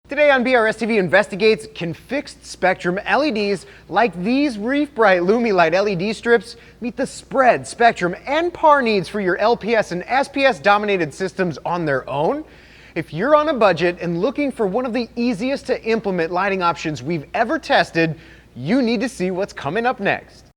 Today on BRStv Investigates, can fixed spectrum LEDs like these Reef Brite LumiLite LED strips meet the spread, spectrum, and PAR needs for your LPS and SPS dominated systems on their own? If you're on a budget and looking for one of the easiest to implement lighting options we've ever tested, you need to see what's coming up next.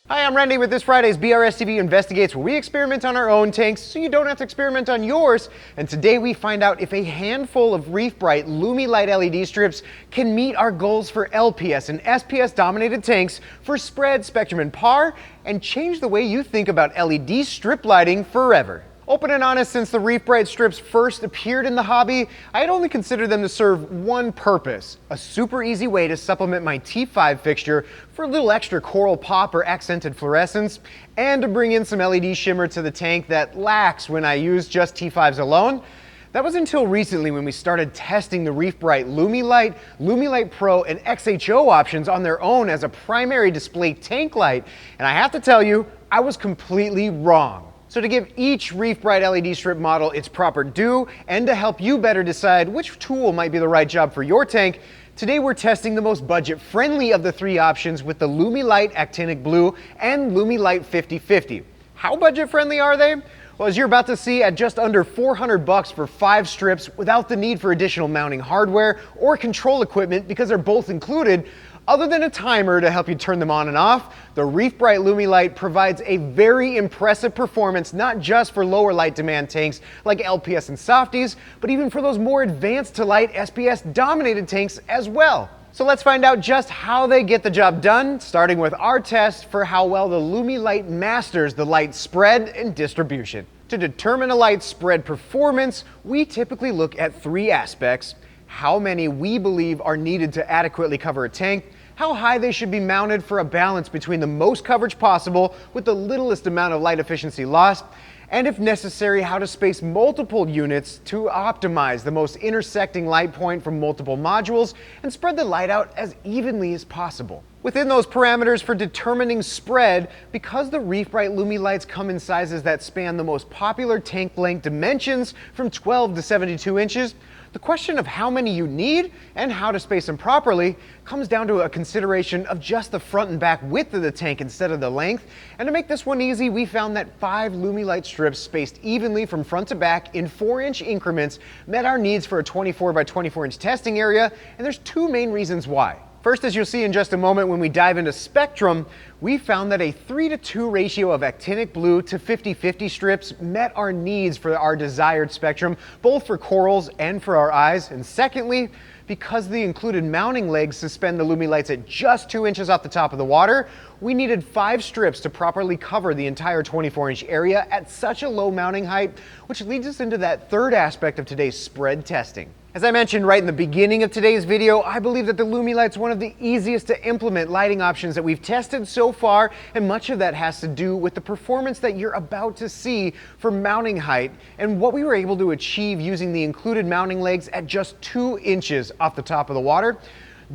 Hi, I'm Randy with this Friday's BRStv Investigates, where we experiment on our own tanks so you don't have to experiment on yours. And today we find out if a handful of Reef Brite LumiLite LED strips can meet our goals for LPS and SPS dominated tanks for spread, spectrum, and PAR, and change the way you think about LED strip lighting forever. Open and honest, since the Reef Brite strips first appeared in the hobby, I had only considered them to serve one purpose: a super easy way to supplement my T5 fixture for a little extra coral pop or accented fluorescence, and to bring in some LED shimmer to the tank that lacks when I use just T5s alone. That was until recently when we started testing the Reef Brite LumiLite, LumiLite Pro, and XHO options on their own as a primary display tank light, and I have to tell you, I was completely wrong. So to give each Reef Brite LED strip model its proper due, and to help you better decide which tool might be the right job for your tank, today we're testing the most budget-friendly of the three options with the LumiLite Actinic Blue and LumiLite 50/50. How budget-friendly are they? Well, as you're about to see, at just under $400 for 5 strips without the need for additional mounting hardware or control equipment because they're both included. Other than a timer to help you turn them on and off, the Reef Brite LumiLite provides a very impressive performance, not just for lower light demand tanks like LPS and softies, but even for those more advanced to light SPS dominated tanks as well. So let's find out just how they get the job done, starting with our test for how well the LumiLite masters the light spread and distribution. To determine a light spread performance, we typically look at 3 aspects: how many we believe are needed to adequately cover a tank, how high they should be mounted for a balance between the most coverage possible with the littlest amount of light efficiency lost, and if necessary, how to space multiple units to optimize the most intersecting light point from multiple modules and spread the light out as evenly as possible. Within those parameters for determining spread, because the Reef Brite LumiLites come in sizes that span the most popular tank length dimensions from 12 to 72 inches, the question of how many you need and how to space them properly comes down to a consideration of just the front and back width of the tank instead of the length. And to make this one easy, we found that 5 LumiLite strips spaced evenly from front to back in 4-inch increments met our needs for a 24 by 24 inch testing area, and there's 2 main reasons why. First, as you'll see in just a moment when we dive into spectrum, we found that a 3:2 ratio of actinic blue to 50/50 strips met our needs for our desired spectrum, both for corals and for our eyes. And secondly, because the included mounting legs suspend the LumiLites at just 2 inches off the top of the water, we needed 5 strips to properly cover the entire 24-inch area at such a low mounting height, which leads us into that third aspect of today's spread testing. As I mentioned right in the beginning of today's video, I believe that the LumiLite's one of the easiest to implement lighting options that we've tested so far, and much of that has to do with the performance that you're about to see for mounting height and what we were able to achieve using the included mounting legs at just 2 inches off the top of the water.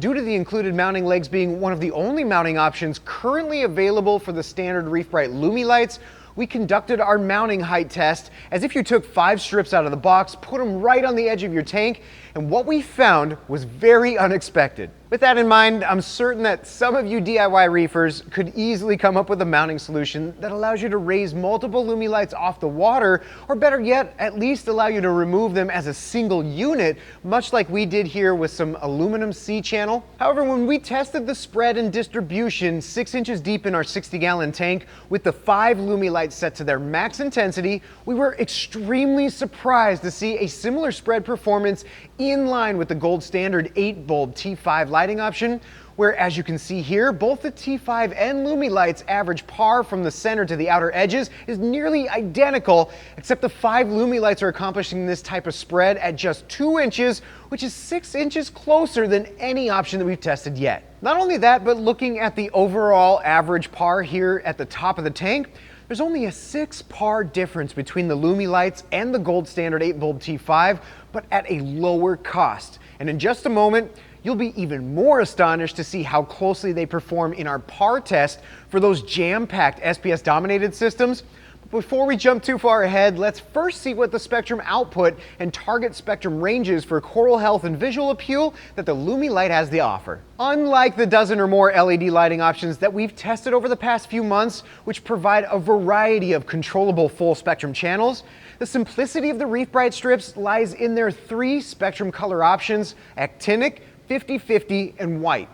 Due to the included mounting legs being one of the only mounting options currently available for the standard Reef Brite LumiLites, we conducted our mounting height test as if you took 5 strips out of the box, put them right on the edge of your tank, and what we found was very unexpected. With that in mind, I'm certain that some of you DIY reefers could easily come up with a mounting solution that allows you to raise multiple LumiLites off the water, or better yet, at least allow you to remove them as a single unit, much like we did here with some aluminum C-channel. However, when we tested the spread and distribution 6 inches deep in our 60-gallon tank with the 5 LumiLites set to their max intensity, we were extremely surprised to see a similar spread performance in line with the gold standard 8-bulb T5 lighting option, where, as you can see here, both the T5 and LumiLites average PAR from the center to the outer edges is nearly identical, except the 5 LumiLites are accomplishing this type of spread at just 2 inches, which is 6 inches closer than any option that we've tested yet. Not only that, but looking at the overall average PAR here at the top of the tank, there's only a 6 PAR difference between the LumiLites and the gold standard 8-bulb T5, but at a lower cost. And in just a moment, you'll be even more astonished to see how closely they perform in our PAR test for those jam-packed SPS-dominated systems. Before we jump too far ahead, let's first see what the spectrum output and target spectrum ranges for coral health and visual appeal that the LumiLite has to offer. Unlike the dozen or more LED lighting options that we've tested over the past few months, which provide a variety of controllable full spectrum channels, the simplicity of the Reef Brite strips lies in their 3 spectrum color options: actinic, 50/50, and white.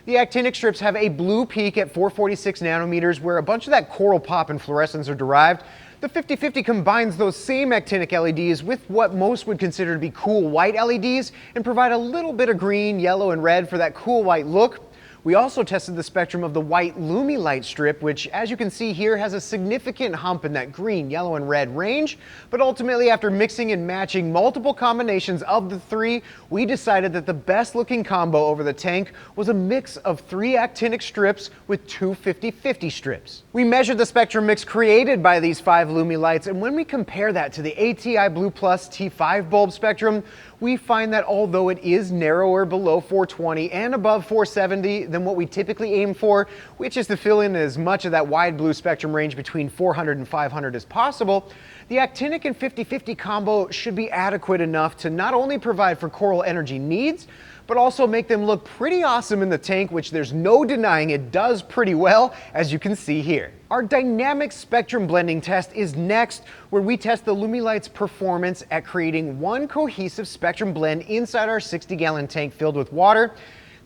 The actinic strips have a blue peak at 446 nanometers where a bunch of that coral pop and fluorescence are derived. The 50/50 combines those same actinic LEDs with what most would consider to be cool white LEDs and provide a little bit of green, yellow, and red for that cool white look. We also tested the spectrum of the white LumiLite strip, which, as you can see here, has a significant hump in that green, yellow, and red range. But ultimately, after mixing and matching multiple combinations of the 3, we decided that the best looking combo over the tank was a mix of 3 actinic strips with 2 50/50 strips. We measured the spectrum mix created by these 5 LumiLites, and when we compare that to the ATI Blue Plus T5 bulb spectrum, we find that although it is narrower below 420 and above 470 than what we typically aim for, which is to fill in as much of that wide blue spectrum range between 400 and 500 as possible, the actinic and 50/50 combo should be adequate enough to not only provide for coral energy needs, but also make them look pretty awesome in the tank, which there's no denying it does pretty well, as you can see here. Our dynamic spectrum blending test is next, where we test the LumiLite's performance at creating one cohesive spectrum blend inside our 60-gallon tank filled with water.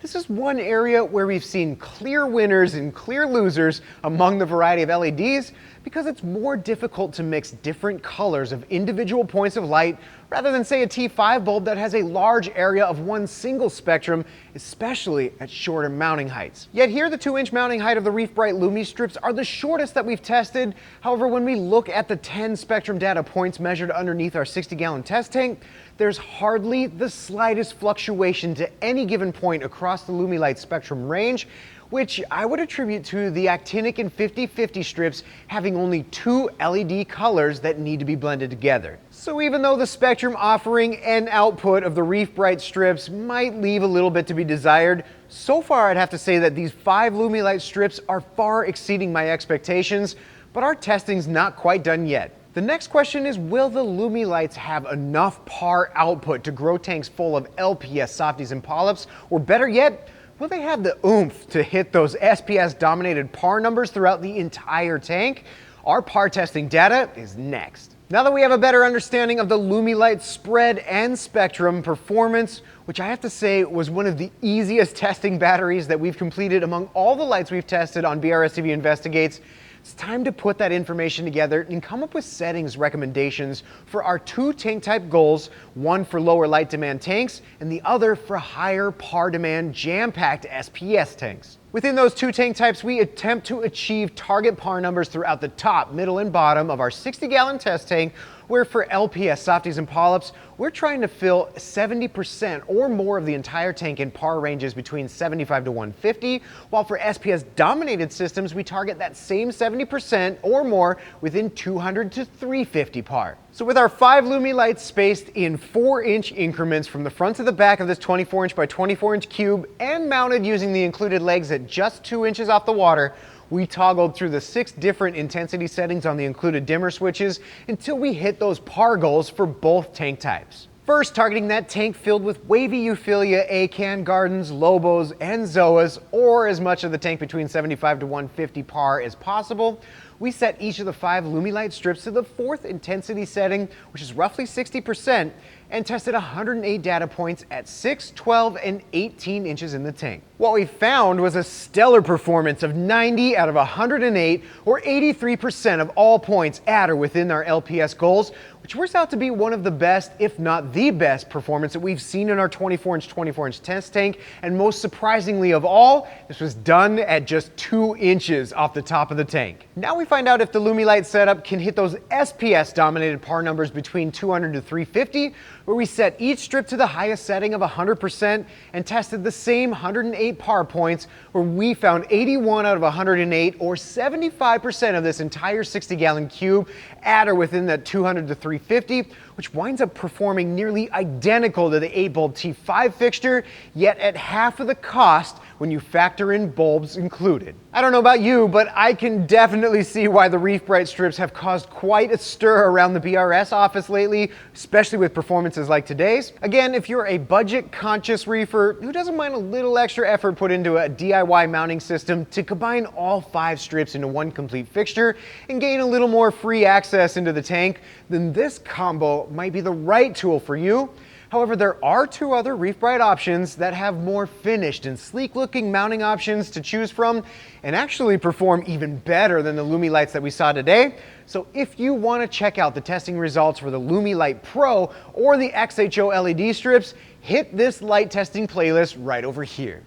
This is one area where we've seen clear winners and clear losers among the variety of LEDs because it's more difficult to mix different colors of individual points of light rather than, say, a T5 bulb that has a large area of one single spectrum, especially at shorter mounting heights. Yet here, the 2-inch mounting height of the Reef Brite Lumi strips are the shortest that we've tested. However, when we look at the 10 spectrum data points measured underneath our 60-gallon test tank, there's hardly the slightest fluctuation to any given point across the LumiLite spectrum range, which I would attribute to the actinic and 50/50 strips having only 2 LED colors that need to be blended together. So even though the spectrum offering and output of the Reef Brite strips might leave a little bit to be desired, so far I'd have to say that these 5 LumiLite strips are far exceeding my expectations, but our testing's not quite done yet. The next question is, will the LumiLites have enough par output to grow tanks full of LPS softies and polyps, or better yet, will they have the oomph to hit those SPS-dominated par numbers throughout the entire tank? Our par testing data is next. Now that we have a better understanding of the LumiLite spread and spectrum performance, which I have to say was one of the easiest testing batteries that we've completed among all the lights we've tested on BRStv Investigates, it's time to put that information together and come up with settings recommendations for our 2 tank type goals, one for lower light demand tanks and the other for higher par demand jam-packed SPS tanks. Within those 2 tank types, we attempt to achieve target par numbers throughout the top, middle, and bottom of our 60-gallon test tank, where for LPS softies and polyps, we're trying to fill 70% or more of the entire tank in par ranges between 75 to 150, while for SPS dominated systems, we target that same 70% or more within 200 to 350 par. So with our 5 LumiLites spaced in 4-inch increments from the front to the back of this 24-inch by 24-inch cube and mounted using the included legs at just 2 inches off the water, we toggled through the 6 different intensity settings on the included dimmer switches until we hit those par goals for both tank types. First, targeting that tank filled with wavy Euphilia, Acan Gardens, Lobos, and Zoas, or as much of the tank between 75 to 150 par as possible, we set each of the 5 LumiLite strips to the 4th intensity setting, which is roughly 60%, and tested 108 data points at 6, 12, and 18 inches in the tank. What we found was a stellar performance of 90 out of 108, or 83% of all points at or within our LPS goals, which works out to be one of the best, if not the best, performance that we've seen in our 24-inch test tank, and most surprisingly of all, this was done at just 2 inches off the top of the tank. Now we find out if the LumiLite setup can hit those SPS-dominated par numbers between 200 to 350, where we set each strip to the highest setting of 100% and tested the same 108 par points, where we found 81 out of 108, or 75% of this entire 60-gallon cube at or within that 200 to 350, which winds up performing nearly identical to the 8-bulb T5 fixture, yet at half of the cost when you factor in bulbs included. I don't know about you, but I can definitely see why the Reef Brite strips have caused quite a stir around the BRS office lately, especially with performances like today's. Again, if you're a budget-conscious reefer who doesn't mind a little extra effort put into a DIY mounting system to combine all 5 strips into one complete fixture and gain a little more free access into the tank, then this combo might be the right tool for you. However, there are 2 other Reef Brite options that have more finished and sleek-looking mounting options to choose from and actually perform even better than the LumiLites that we saw today. So if you want to check out the testing results for the LumiLite Pro or the XHO LED strips, hit this light testing playlist right over here.